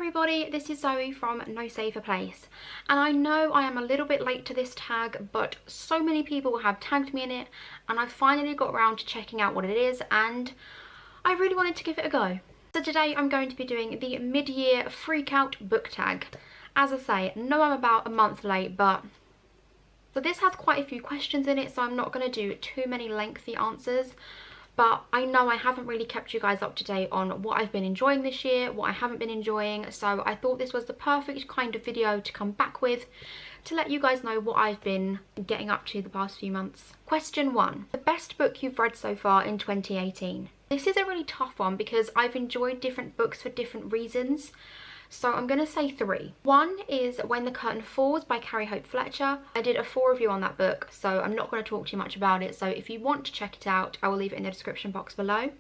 everybody, this is Zoe from No Safer Place, and I know I am a little bit late to this tag, but so many people have tagged me in it and I finally got around to checking out what it is and I really wanted to give it a go. So today I'm going to be doing the mid-year freak out book tag. As I say, know I'm about a month late, but so this has quite a few questions in it, so I'm not going to do too many lengthy answers. But I know I haven't really kept you guys up to date on what I've been enjoying this year, what I haven't been enjoying, so I thought this was the perfect kind of video to come back with to let you guys know what I've been getting up to the past few months. Question 1. The best book you've read so far in 2018. This is a really tough one because I've enjoyed different books for different reasons. So I'm going to say 3. One is When the Curtain Falls by Carrie Hope Fletcher. I did a full review on that book, so I'm not going to talk too much about it. So if you want to check it out, I will leave it in the description box below.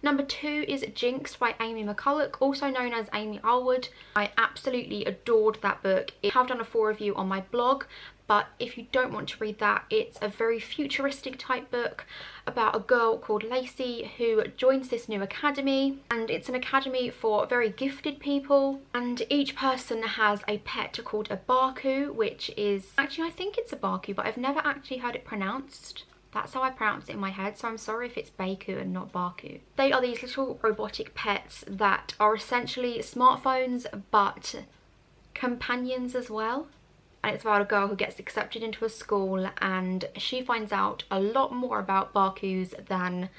Number 2 is Jinx by Amy McCulloch, also known as Amy Allwood. I absolutely adored that book. I have done a full review on my blog, but if you don't want to read that, it's a very futuristic type book about a girl called Lacey who joins this new academy, and it's an academy for very gifted people, and each person has a pet called a Baku, which is actually, I think it's a Baku, but I've never actually heard it pronounced. That's how I pronounce it in my head, so I'm sorry if it's Baku and not Baku. They are these little robotic pets that are essentially smartphones but companions as well. And it's about a girl who gets accepted into a school and she finds out a lot more about Bakus than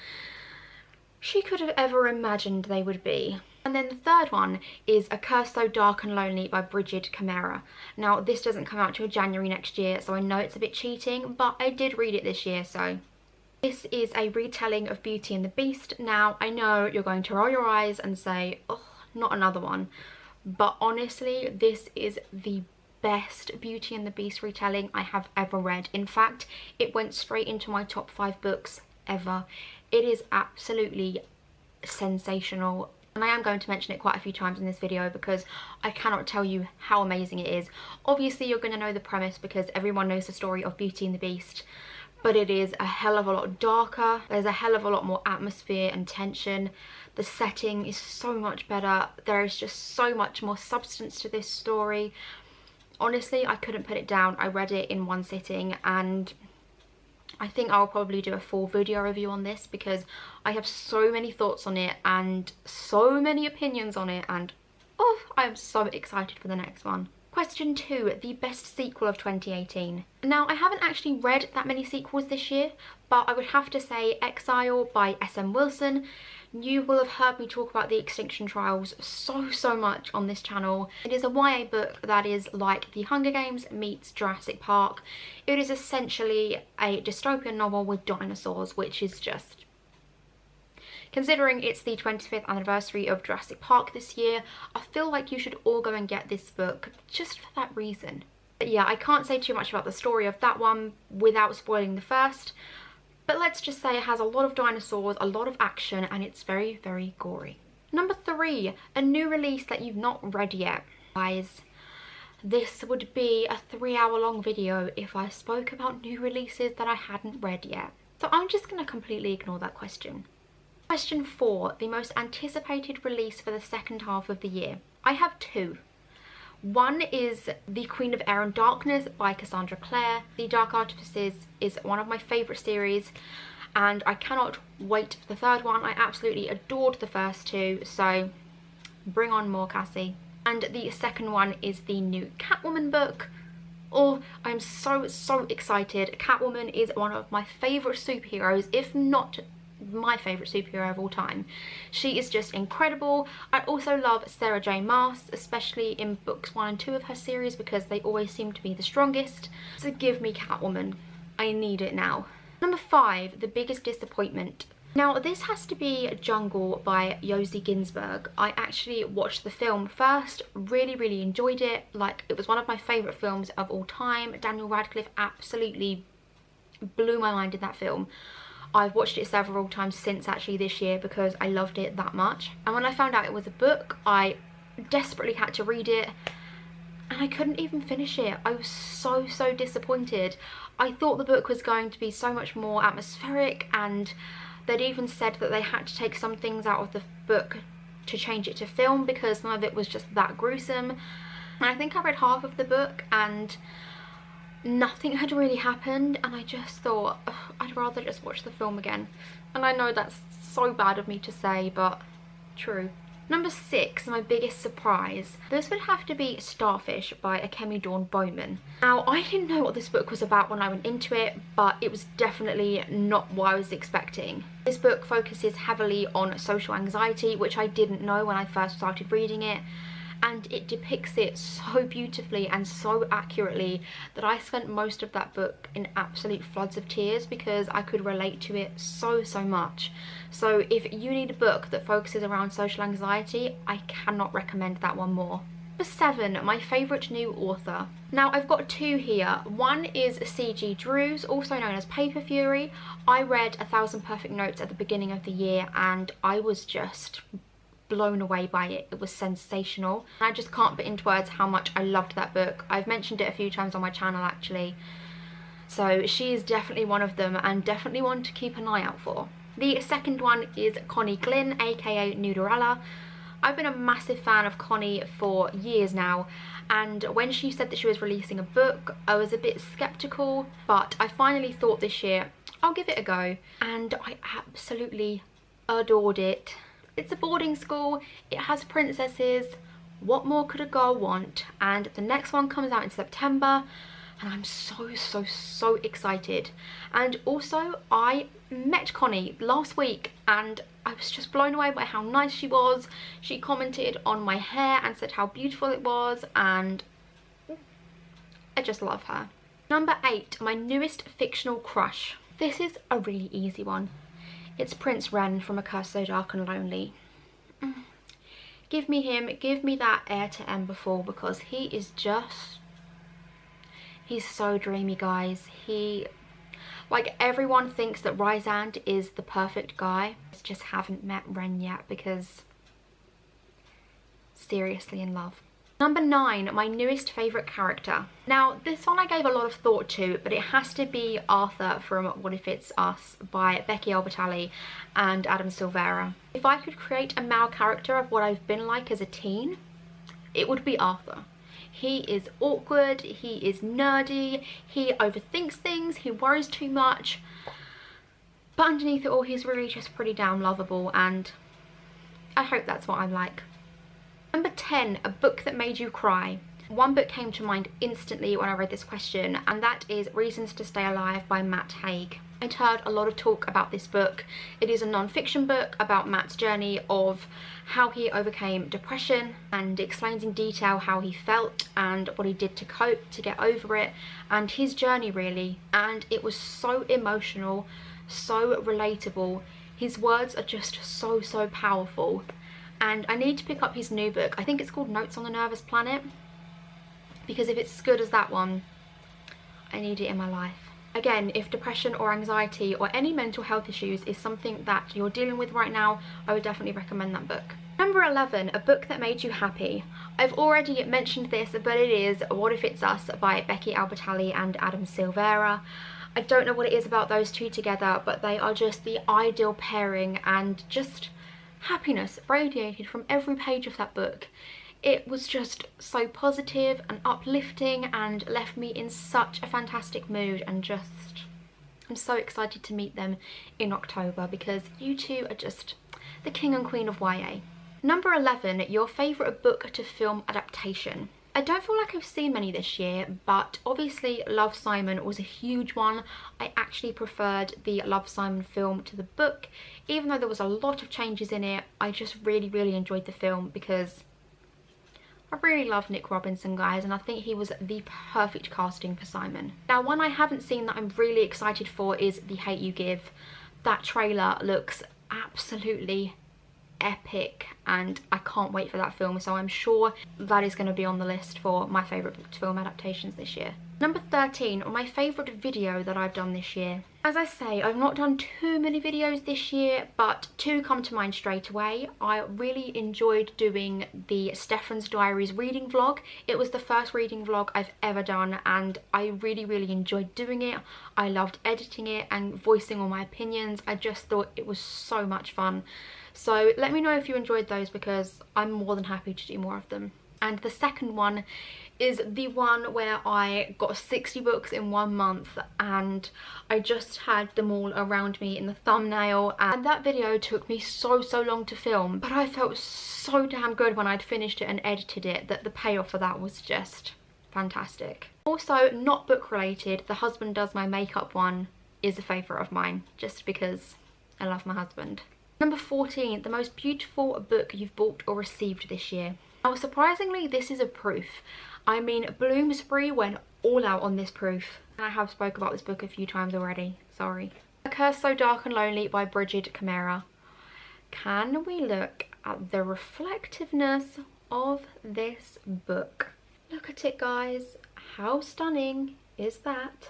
she could have ever imagined they would be. And then the third one is A Curse So Dark and Lonely by Bridget Camara. Now this doesn't come out till January next year, so I know it's a bit cheating, but I did read it this year, so. This is a retelling of Beauty and the Beast. Now I know you're going to roll your eyes and say, oh, not another one. But honestly, this is the best Beauty and the Beast retelling I have ever read. In fact, it went straight into my top 5 books ever. It is absolutely sensational. And I am going to mention it quite a few times in this video because I cannot tell you how amazing it is. Obviously you're going to know the premise because everyone knows the story of Beauty and the Beast, but it is a hell of a lot darker. There's a hell of a lot more atmosphere and tension. The setting is so much better. There is just so much more substance to this story. Honestly, I couldn't put it down. I read it in one sitting and I think I'll probably do a full video review on this because I have so many thoughts on it and so many opinions on it, and oh, I am so excited for the next one. Question 2, the best sequel of 2018. Now, I haven't actually read that many sequels this year, but I would have to say Exile by S.M. Wilson. You will have heard me talk about the Extinction Trials so much on this channel. It is a YA book that is like The Hunger Games meets Jurassic Park. It is essentially a dystopian novel with dinosaurs, which is just... Considering it's the 25th anniversary of Jurassic Park this year, I feel like you should all go and get this book just for that reason. But yeah, I can't say too much about the story of that one without spoiling the first. But let's just say it has a lot of dinosaurs, a lot of action, and it's very gory. Number 3, a new release that you've not read yet. Guys, this would be a 3-hour-long video if I spoke about new releases that I hadn't read yet. So I'm just going to completely ignore that question. Question 4, the most anticipated release for the second half of the year. I have 2. One is The Queen of Air and Darkness by Cassandra Clare. The Dark Artifices is one of my favourite series and I cannot wait for the third one. I absolutely adored the first 2, so bring on more, Cassie. And the second one is the new Catwoman book. Oh, I'm so excited. Catwoman is one of my favourite superheroes, if not my favourite superhero of all time. She is just incredible. I also love Sarah J Maas, especially in books 1 and 2 of her series because they always seem to be the strongest. So give me Catwoman. I need it now. Number 5, the biggest disappointment. Now this has to be Jungle by Yosi Ginsberg. I actually watched the film first, really enjoyed it. Like, it was one of my favourite films of all time. Daniel Radcliffe absolutely blew my mind in that film. I've watched it several times since actually this year because I loved it that much. And when I found out it was a book, I desperately had to read it and I couldn't even finish it. I was so disappointed. I thought the book was going to be so much more atmospheric, and they'd even said that they had to take some things out of the book to change it to film because some of it was just that gruesome. And I think I read half of the book and nothing had really happened, and I just thought, I'd rather just watch the film again. And I know that's so bad of me to say, but true. Number 6, my biggest surprise. This would have to be Starfish by Akemi Dawn Bowman. Now, I didn't know what this book was about when I went into it, but it was definitely not what I was expecting. This book focuses heavily on social anxiety, which I didn't know when I first started reading it. And it depicts it so beautifully and so accurately that I spent most of that book in absolute floods of tears because I could relate to it so much. So if you need a book that focuses around social anxiety, I cannot recommend that one more. Number 7, my favourite new author. Now I've got 2 here. One is C.G. Drews, also known as Paper Fury. I read 1,000 Perfect Notes at the beginning of the year and I was just blown away by it. It was sensational. I just can't put into words how much I loved that book. I've mentioned it a few times on my channel actually. So she is definitely one of them and definitely one to keep an eye out for. The second one is Connie Glynn, aka Nuderella. I've been a massive fan of Connie for years now, and when she said that she was releasing a book, I was a bit skeptical, but I finally thought this year, I'll give it a go, and I absolutely adored it. It's a boarding school, it has princesses, what more could a girl want? And the next one comes out in September and I'm so excited. And also I met Connie last week and I was just blown away by how nice she was. She commented on my hair and said how beautiful it was, and I just love her. Number 8, my newest fictional crush. This is a really easy one. It's Prince Ren from A Curse So Dark and Lonely. Give me him, give me that Heir to Emberfall, because he is just, he's so dreamy, guys. Like, everyone thinks that Rysand is the perfect guy. I just haven't met Ren yet because seriously in love. Number 9, my newest favourite character. Now, this one I gave a lot of thought to, but it has to be Arthur from What If It's Us by Becky Albertalli and Adam Silvera. If I could create a male character of what I've been like as a teen, it would be Arthur. He is awkward, he is nerdy, he overthinks things, he worries too much, but underneath it all he's really just pretty damn lovable, and I hope that's what I'm like. Number 10, a book that made you cry. One book came to mind instantly when I read this question, and that is Reasons to Stay Alive by Matt Haig. I'd heard a lot of talk about this book. It is a non-fiction book about Matt's journey of how he overcame depression, and explains in detail how he felt and what he did to cope, to get over it, and his journey really. And it was so emotional, so relatable. His words are just so powerful. And I need to pick up his new book. I think it's called Notes on the Nervous Planet, because if it's as good as that one, I need it in my life. Again, if depression or anxiety or any mental health issues is something that you're dealing with right now, I would definitely recommend that book. Number 11, a book that made you happy. I've already mentioned this, but it is What If It's Us by Becky Albertalli and Adam Silvera. I don't know what it is about those two together, but they are just the ideal pairing, and just happiness radiated from every page of that book. It was just so positive and uplifting and left me in such a fantastic mood, and just, I'm so excited to meet them in October because you two are just the king and queen of YA. Number 11, your favourite book to film adaptation. I don't feel like I've seen many this year, but obviously Love, Simon was a huge one. I actually preferred the Love, Simon film to the book. Even though there was a lot of changes in it, I just really enjoyed the film because I really love Nick Robinson, guys, and I think he was the perfect casting for Simon. Now, one I haven't seen that I'm really excited for is The Hate U Give. That trailer looks absolutely epic and I can't wait for that film, so I'm sure that is going to be on the list for my favourite book to film adaptations this year. Number 13, my favourite video that I've done this year. As I say, I've not done too many videos this year, but 2 come to mind straight away. I really enjoyed doing the Stefan's Diaries reading vlog. It was the first reading vlog I've ever done and I really enjoyed doing it. I loved editing it and voicing all my opinions. I just thought it was so much fun. So let me know if you enjoyed those, because I'm more than happy to do more of them. And the second one is the one where I got 60 books in 1 month, and I just had them all around me in the thumbnail, and that video took me so long to film, but I felt so damn good when I'd finished it and edited it that the payoff for that was just fantastic. Also, not book related, The Husband Does My Makeup one is a favourite of mine, just because I love my husband. Number 14, the most beautiful book you've bought or received this year. Now, surprisingly, this is a proof. I mean, Bloomsbury went all out on this proof, and I have spoke about this book a few times already, sorry. A Curse So Dark and Lonely by Bridget Camara. Can we look at the reflectiveness of this book? Look at it, guys. How stunning is that?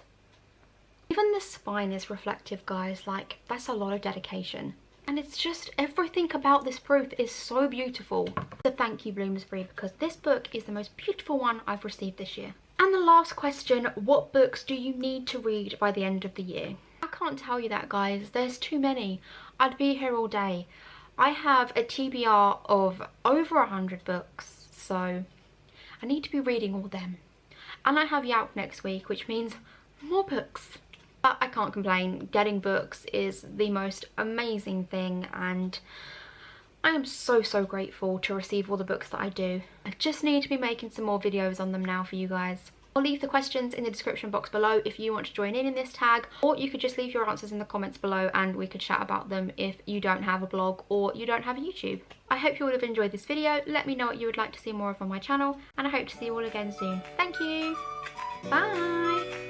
Even the spine is reflective, guys. Like, that's a lot of dedication. And it's just, everything about this proof is so beautiful. So thank you, Bloomsbury, because this book is the most beautiful one I've received this year. And the last question, what books do you need to read by the end of the year? I can't tell you that, guys. There's too many. I'd be here all day. I have a TBR of over 100 books, so I need to be reading all them. And I have Yelp next week, which means more books. But I can't complain. Getting books is the most amazing thing, and I am so grateful to receive all the books that I do. I just need to be making some more videos on them now for you guys. I'll leave the questions in the description box below if you want to join in this tag, or you could just leave your answers in the comments below and we could chat about them if you don't have a blog or you don't have a YouTube. I hope you all have enjoyed this video. Let me know what you would like to see more of on my channel, and I hope to see you all again soon. Thank you. Bye.